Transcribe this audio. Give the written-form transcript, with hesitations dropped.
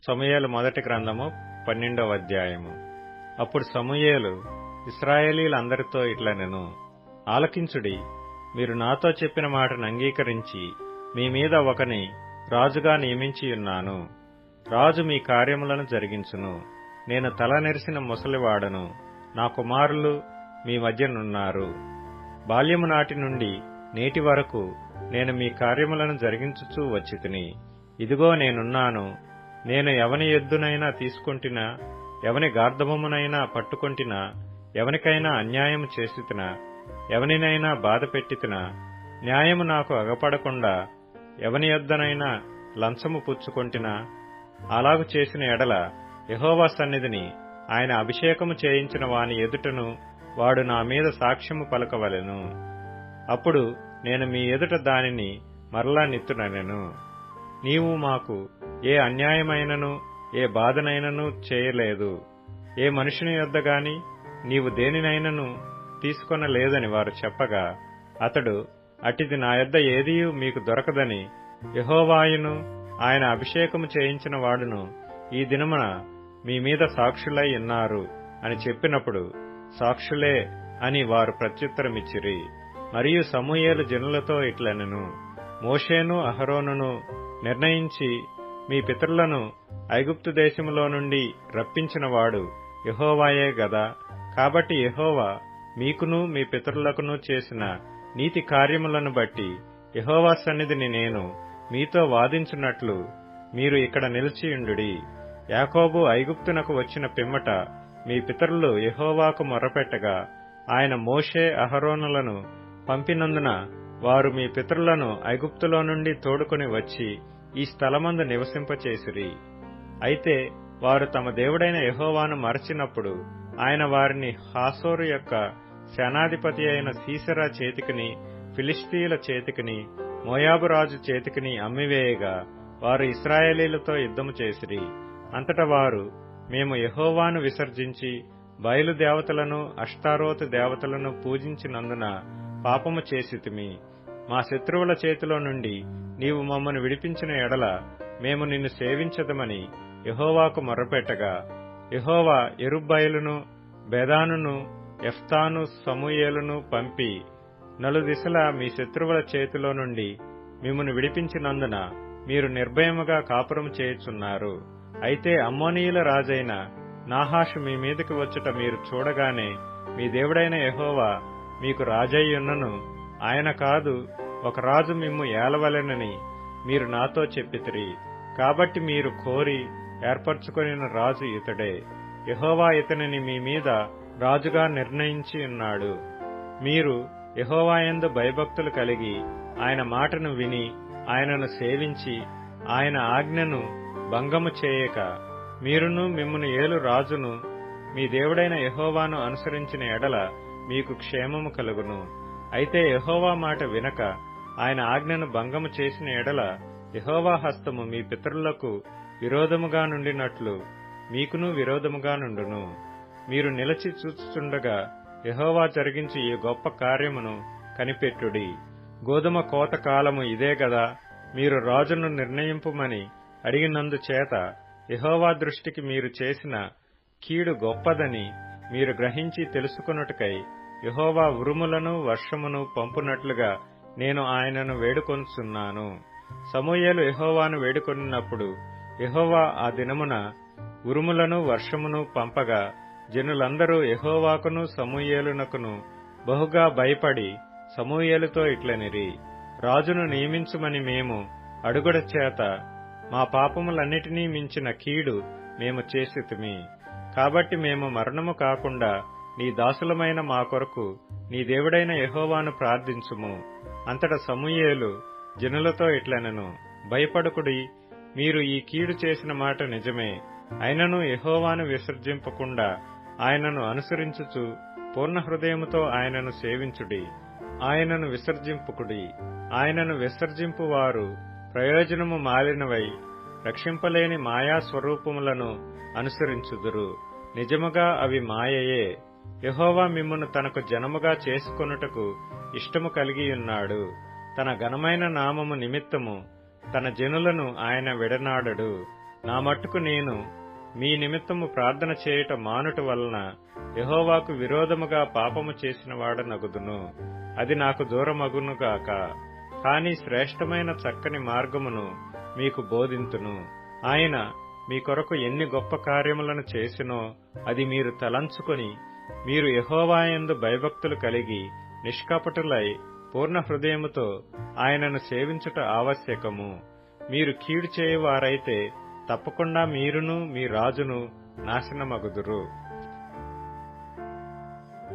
సమూయేలు మొదటి గ్రంథము 12వ అధ్యాయము. అప్పుడు సమూయేలు ఇశ్రాయేలీయులందరితో ఇట్లనెను, ఆలకించుడి, మీరు నాతో చెప్పిన మాటను అంగీకరించి మీ మీద ఒకని రాజుగా నియమించియున్నాను. రాజు మీ కార్యములను జరిగించును. నేను తల నెరిసిన ముసలివాడను, నా కుమారులు మీ మధ్యనున్నారు. బాల్యము నాటి నుండి నేటి వరకు నేను మీ కార్యములను జరిగించుచూ వచ్చితిని. ఇదిగో నేనున్నాను. నేను ఎవని ఎద్దునైనా తీసుకొంటినా, ఎవని గార్ధబమునైనా పట్టుకొంటినా, ఎవనికైనా అన్యాయము చేసితినా, ఎవనినైనా బాధ పెట్టితినా, న్యాయము నాకు అగపడకుండా ఎవని యొద్దనైనా లంచము పుచ్చుకొంటినా, అలాగు చేసిన ఎడల యెహోవా సన్నిధిని ఆయన అభిషేకము చేయించిన వాని ఎదుటను వాడు నా మీద సాక్ష్యము పలకవలెను. అప్పుడు నేను మీ ఎదుట దానిని మరలా నిత్తుననెను. నీవు మాకు ఏ అన్యాయమైనను ఏ బాధనైనను చేయలేదు, ఏ మనుషుని యొద్ద గాని నీవు దేనినైనను తీసుకొనలేదని వారు చెప్పగా, అతడు అటిది నా యొద్ద ఏదియూ మీకు దొరకదని యెహోవాయును ఆయన అభిషేకము చేయించిన వాడును ఈ దినమున మీ మీద సాక్షులై ఉన్నారు అని చెప్పినప్పుడు, సాక్షులే అని వారు ప్రత్యుత్తరమిచ్చిరి. మరియు సమూయేలు జనులతో ఇట్లనెను, మోషేను అహరోనును నిర్ణయించి మీ పితరులను ఐగుప్తు దేశములో నుండి రప్పించినవాడు యెహోవాయే గదా. కాబట్టి యెహోవా మీకును మీ పితరులకును చేసిన నీతి కార్యములను బట్టి యెహోవా సన్నిధిని నేను మీతో వాదించున్నట్లు మీరు ఇక్కడ నిలిచియుండుడి. యాకోబు ఐగుప్తునకు వచ్చిన పిమ్మట మీ పితరులు యెహోవాకు మొర్రపెట్టగా ఆయన మోషే అహరోనులను పంపినందున వారు మీ పితరులను ఐగుప్తులో నుండి తోడుకొని వచ్చి ఈ స్థలమందు నివసింపచేసిరి. అయితే వారు తమ దేవుడైన యెహోవాను మరచినప్పుడు ఆయన వారిని హాసోరు యొక్క సేనాధిపతి అయిన సీసెరా చేతికిని, ఫిలిష్తీయుల చేతికిని, మోయాబు రాజు చేతికిని అమ్మివేయగా వారు ఇశ్రాయేలీలతో యుద్ధము చేసిరి. అంతటా వారు, మేము యెహోవాను విసర్జించి బయలు దేవతలను అష్తారోతు దేవతలను పూజించినందున పాపము చేసితిమి. మా శత్రువుల చేతిలో నుండి నీవు మమ్మను విడిపించిన ఎడల మేము నిన్ను సేవించదమని యెహోవాకు మొర్రపెట్టగా, యెహోవా యెరుబ్బయలును బెదానును యెఫ్తాను సమూయేలును పంపి నలుదిశలా మీ శత్రువుల చేతిలో నుండి మిమ్మును విడిపించినందున మీరు నిర్భయముగా కాపురం చేయుచున్నారు. అయితే అమ్మోనీయుల రాజైన నాహాషు మీ మీదకి వచ్చుట మీరు చూడగానే మీ దేవుడైన యెహోవా మీకు రాజయ్యున్నను, ఆయన కాదు ఒక రాజు మిమ్ము ఏలవలెనని మీరు నాతో చెప్పితిరి. కాబట్టి మీరు కోరి ఏర్పరచుకొనిన రాజు ఇతడే. యెహోవా ఇతనిని మీ మీద రాజుగా నిర్ణయించి ఉన్నాడు. మీరు యెహోవాయందు భయభక్తులు కలిగి ఆయన మాటను విని ఆయనను సేవించి ఆయన ఆజ్ఞను భంగము చేయక మీరును మిమ్మును ఏలు రాజును మీ దేవుడైన యెహోవాను అనుసరించిన ఎడల మీకు క్షేమము కలుగును. అయితే యెహోవా మాట వినక ఆయన ఆజ్ఞను భంగము చేసిన ఎడల యెహోవా హస్తము మీ పితరులకు విరోధముగా నుండినట్లు మీకును విరోధముగా నుండును. మీరు నిలచి చూచుచుండగా యెహోవా జరిగించి ఈ గొప్ప కార్యమును కనిపెట్టుడి. గోధుమ కోత కాలము ఇదే గదా. మీరు రాజును నిర్ణయింపుమని అడిగినందుచేత యెహోవా దృష్టికి మీరు చేసిన కీడు గొప్పదని మీరు గ్రహించి తెలుసుకొనుటకై యెహోవా ఉరుములను వర్షమును పంపునట్లుగా నేను ఆయనను వేడుకొనుచున్నాను. సమూయేలు యెహోవాను వేడుకొనినప్పుడు యెహోవా ఆ దినమున ఉరుములను వర్షమును పంపగా జనులందరూ యెహోవాకును సమూయేలునకును బహుగా భయపడి సమూయేలుతో ఇట్లనిరి, రాజును నియమించుమని మేము అడుగుట చేత మా పాపములన్నిటినీ మించిన కీడు మేము చేసితిమి. కాబట్టి మేము మరణము కాకుండా నీ దాసులమైన మా కొరకు నీ దేవుడైన యెహోవాను ప్రార్థించుము. అంతటా సమూయేలు జనులతో ఇట్లనెను, భయపడకుడి. మీరు ఈ కీడు చేసిన మాట నిజమే. అయినను యెహోవాను విసర్జింపకుండా ఆయనను అనుసరించుచు పూర్ణ హృదయముతో ఆయనను సేవించుడి. ఆయనను విసర్జింపుకుడి. ఆయనను విసర్జింపువారు ప్రయోజనము మాలినవై రక్షింపలేని మాయా స్వరూపములను అనుసరించుదురు. నిజముగా అవి మాయయే. యెహోవా మిమ్మును తనకు జనముగా చేసుకొనుటకు ఇష్టము కలిగియున్నాడు. తన ఘనమైన నామము నిమిత్తము తన జనులను ఆయన విడనాడడు. నా మట్టుకు నేను మీ నిమిత్తము ప్రార్థన చేయుట మానుట వలన యెహోవాకు విరోధముగా పాపము చేసిన వాడనగుదును. అది నాకు దూరమగునుగాక. కాని శ్రేష్టమైన చక్కని మార్గమును మీకు బోధింతును. ఆయన మీ కొరకు ఎన్ని గొప్ప కార్యములను చేసినో అది మీరు తలంచుకొని, మీరు యెహోవాయందు భయభక్తులు కలిగి నిష్కపటులై పూర్ణ హృదయముతో ఆయనను సేవించుట ఆవశ్యకము. మీరు కీడు చేయువారైతే తప్పకుండా మీరును మీ రాజును నాశనమగుదురు.